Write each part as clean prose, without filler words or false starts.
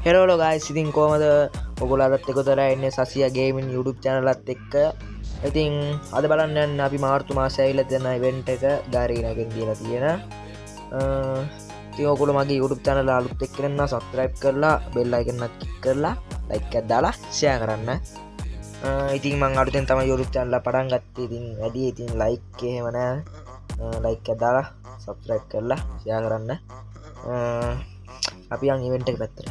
හෙලෝලෝ guys ඉතින් කොහමද ඔයගොල්ලෝ අදත් එකතු වෙලා ඉන්නේ සසියා ගේමින් YouTube channel එකත් එක්ක. ඉතින් අද බලන්න යන්න අපි මාර්තු මාසයේ ඇවිල්ලා තියෙන event එක ගාරීනගෙන් දීලා තියෙන. ඉතින් ඔයගොල්ලෝ මගේ YouTube channel එක අලුත් එක්ක ඉන්න subscribe කරලා bell icon එක click කරලා like එකක් දාලා share කරන්න. ඉතින් මම අලුතෙන් තමයි YouTube channel එක පටන් ගත්තේ. ඉතින් වැඩි ඉතින් like එහෙම නැහැ. like එකක් දාලා subscribe කරලා share කරන්න. අපි යන් event එක පැත්තට.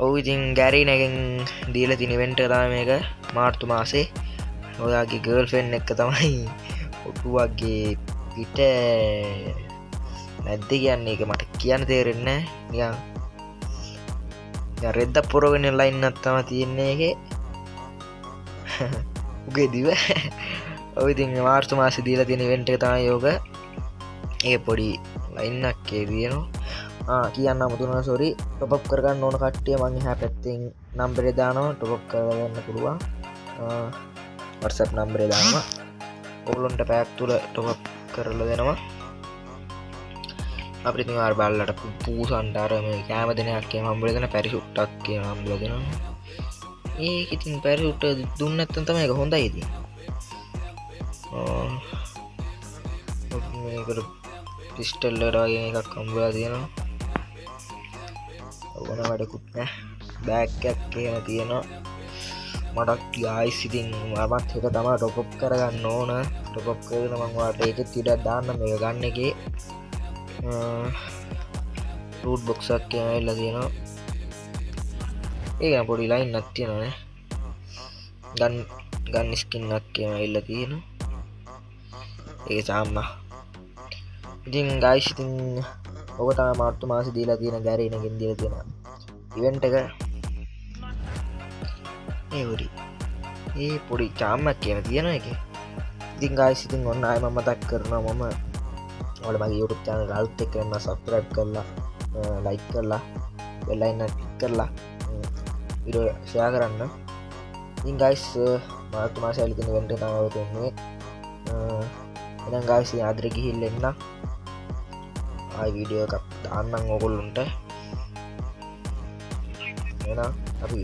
ඔව් ඉතින් ගැරීනගෙන් දීලා තියෙන event එක තමයි මේක මාර්තු මාසේ. ඔයාගේ ගර්ල්ෆ්‍රෙන්ඩ් එක්ක තමයි ඔටුවගේ පිට නැද්ද කියන්නේ ඒක මට කියන්න තේරෙන්නේ නැහැ. නිකන් රෙද්ද පුරගෙන ලයින් එකක් තමයි තියෙන්නේ ඒකේ. උගේ දිව. ඔව් ඉතින් මාර්තු මාසේ දීලා තියෙන event එක තමයි යෝග. ඒක පොඩි ලයින් එකක් තියෙනවා. කියන්න අමුතුනා සෝරි. টොප් අප් කරගන්න ඕන කට්ටිය මම එහා පැත්තෙන් නම්බර් එක දානවා টොප් අප් කරගන්න පුළුවන්. WhatsApp නම්බර් එක දානවා. ඕගොල්ලන්ට පැයක් තුල টොප් අප් කරලා දෙනවා. අපිට ඉතින් ආර බල්ලට පූසන්ට අර මේ කැම දෙනයක් එහෙම හම්බුලා දෙන පැරිෂුට්ටක් කියන හම්බුලා දෙනවා. ඒක ඉතින් පැරිෂුට් දුන්න නැත්නම් තමයි ඒක හොඳයි ඉතින්. මේකට පිස්ටල් වල වගේ එකක් හම්බුලා තියෙනවා. ඕන වැඩකුත් නෑ. බෑග් එකක් එහෙම තියෙනවා. මට ගයිස් ඉතින් මමත් එක තමයි টොප් අප් කරගන්න ඕන. টොප් අප් කරගෙන මම ඔයාලට ඒකෙත් ඉඩක් දාන්න මේක ගන්න එකේ. රූට් බොක්ස් එකක් එහෙම ඇවිල්ලා තියෙනවා. ඒක පොඩි ලයින් එකක් තියෙනවා නේ. ගන් ස්කින් එකක් එහෙම ඇවිල්ලා තියෙනවා. ඒක සාම්මා. ඉතින් ගයිස් ඉතින් ඔක තමයි මාර්තු මාසේ දීලා තියෙන ගැරීනගෙන් දීලා තියෙන ඉවෙන්ට් එක. ඒ පොඩි චාම්මක් කියන තියෙන එකේ. ඉතින් ගයිස් ඉතින් ඔන්න ආයෙ මම මතක් කරනවා මම ඔයාලා මගේ YouTube channel එක අලුත් එක්ක වෙනවා subscribe කරලා like කරලා bell icon එක click කරලා වීඩියෝ share කරන්න. ඉතින් ගයිස් මාර්තු මාසේ ඇවිල්ලා තියෙන ඉවෙන්ට් එක තමයි ඔය තියෙන්නේ. එහෙනම් ගයිස් ආදරේ ගිහිල්ලා එන්න. ආයි වීඩියෝ එකක් දාන්නම් ඕගොල්ලන්ට. එහෙනම් අපි